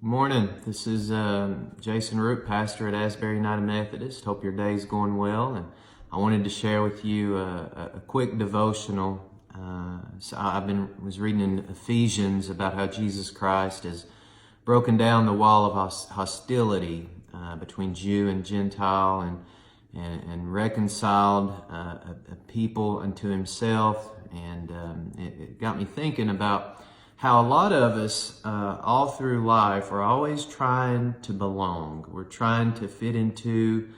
Morning. This is Jason Root, pastor at Asbury United Methodist. Hope your day's going well. And I wanted to share with you a quick devotional. Was reading in Ephesians about how Jesus Christ has broken down the wall of hostility between Jew and Gentile and reconciled a people unto himself. And it got me thinking about how a lot of us all through life are always trying to belong. We're trying to fit into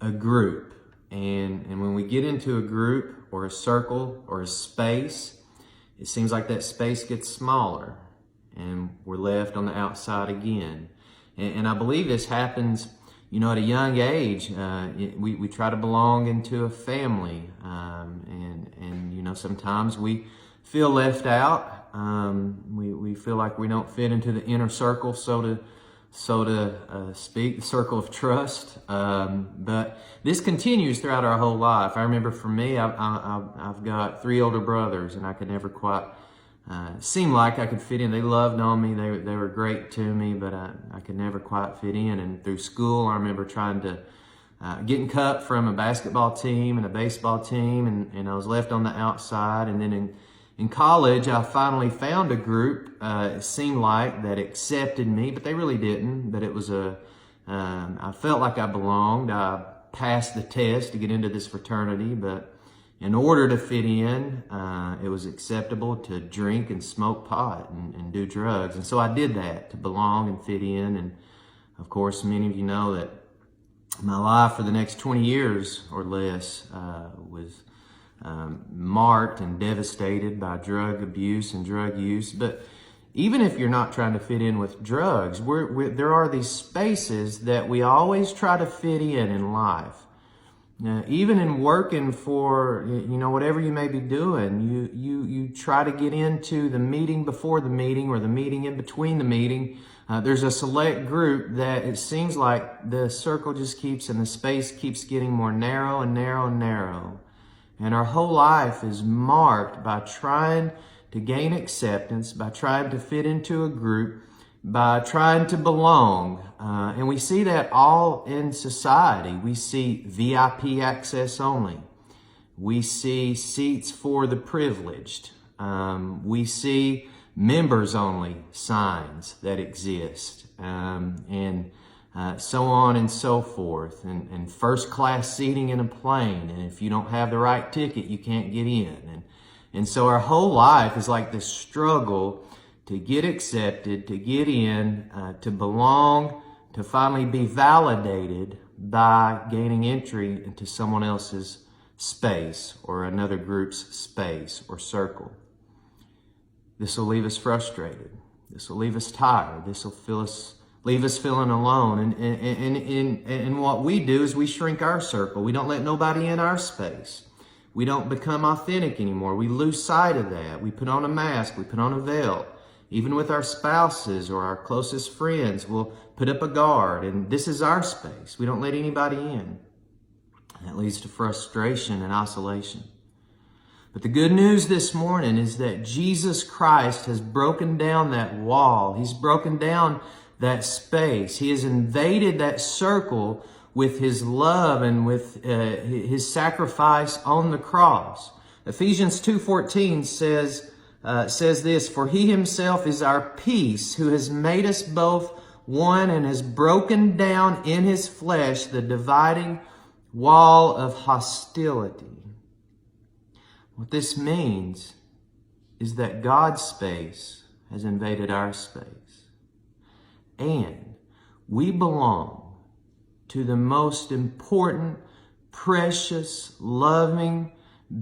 a group. And when we get into a group or a circle or a space, it seems like that space gets smaller and we're left on the outside again. And I believe this happens, at a young age. We try to belong into a family. And sometimes we feel left out. We feel like we don't fit into the inner circle, so to speak, the circle of trust. But this continues throughout our whole life. I remember for me, I've got 3 older brothers, and I could never quite seem like I could fit in. They loved on me. They were great to me, but I could never quite fit in. And through school, I remember trying to getting cut from a basketball team and a baseball team, and I was left on the outside. And then in college, I finally found a group, it seemed like, that accepted me, but they really didn't. But it was I felt like I belonged. I passed the test to get into this fraternity, but in order to fit in, it was acceptable to drink and smoke pot and do drugs. And so I did that to belong and fit in. And of course, many of you know that my life for the next 20 years or less was marked and devastated by drug abuse and drug use. But even if you're not trying to fit in with drugs, there are these spaces that we always try to fit in life. Now, even in working for, whatever you may be doing, you try to get into the meeting before the meeting or the meeting in between the meeting. There's a select group that it seems like the circle just keeps and the space keeps getting more narrow and narrow and narrow. And our whole life is marked by trying to gain acceptance, by trying to fit into a group, by trying to belong. And we see that all in society. We see VIP access only. We see seats for the privileged. We see members only signs that exist. And so on and so forth, and first class seating in a plane, and if you don't have the right ticket, you can't get in. And so our whole life is like this struggle to get accepted, to get in, to belong, to finally be validated by gaining entry into someone else's space or another group's space or circle. This will leave us frustrated. This will leave us tired. This will leave us feeling alone. And what we do is we shrink our circle. We don't let nobody in our space. We don't become authentic anymore. We lose sight of that. We put on a mask. We put on a veil. Even with our spouses or our closest friends, we'll put up a guard. And this is our space. We don't let anybody in. That leads to frustration and isolation. But the good news this morning is that Jesus Christ has broken down that wall. He's broken down that space. He has invaded that circle with his love and with his sacrifice on the cross. Ephesians 2:14 says this, "For he himself is our peace, who has made us both one and has broken down in his flesh the dividing wall of hostility." What this means is that God's space has invaded our space. And we belong to the most important, precious, loving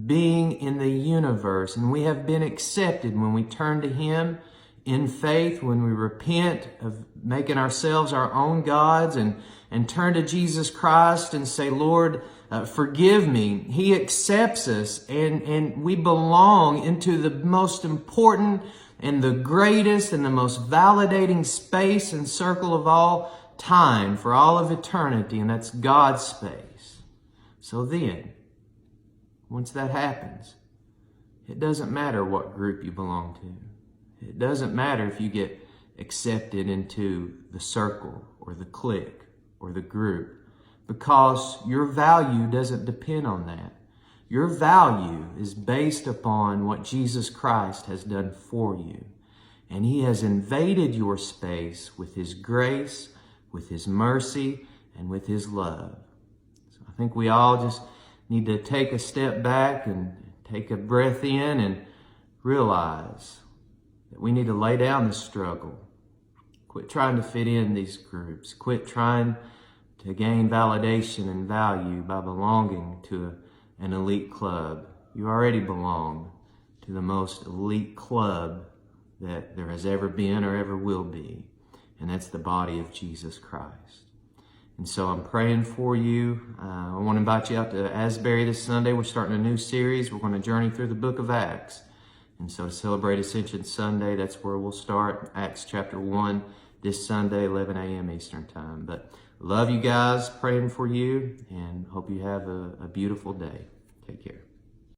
being in the universe. And we have been accepted when we turn to him in faith, when we repent of making ourselves our own gods and turn to Jesus Christ and say, "Lord, forgive me." He accepts us, and we belong into the most important and the greatest and the most validating space and circle of all time for all of eternity, and that's God's space. So then, once that happens, it doesn't matter what group you belong to. It doesn't matter if you get accepted into the circle or the clique or the group, because your value doesn't depend on that. Your value is based upon what Jesus Christ has done for you. And he has invaded your space with his grace, with his mercy, and with his love. So I think we all just need to take a step back and take a breath in and realize that we need to lay down the struggle. Quit trying to fit in these groups. Quit trying to gain validation and value by belonging to an elite club. You already belong to the most elite club that there has ever been or ever will be, and that's the body of Jesus Christ. And so I'm praying for you. I want to invite you out to Asbury this Sunday. We're starting a new series. We're going to journey through the book of Acts. And so to celebrate Ascension Sunday, that's where we'll start, Acts chapter 1, this Sunday, 11 a.m. Eastern Time. But love you guys, praying for you, and hope you have a beautiful day. Take care.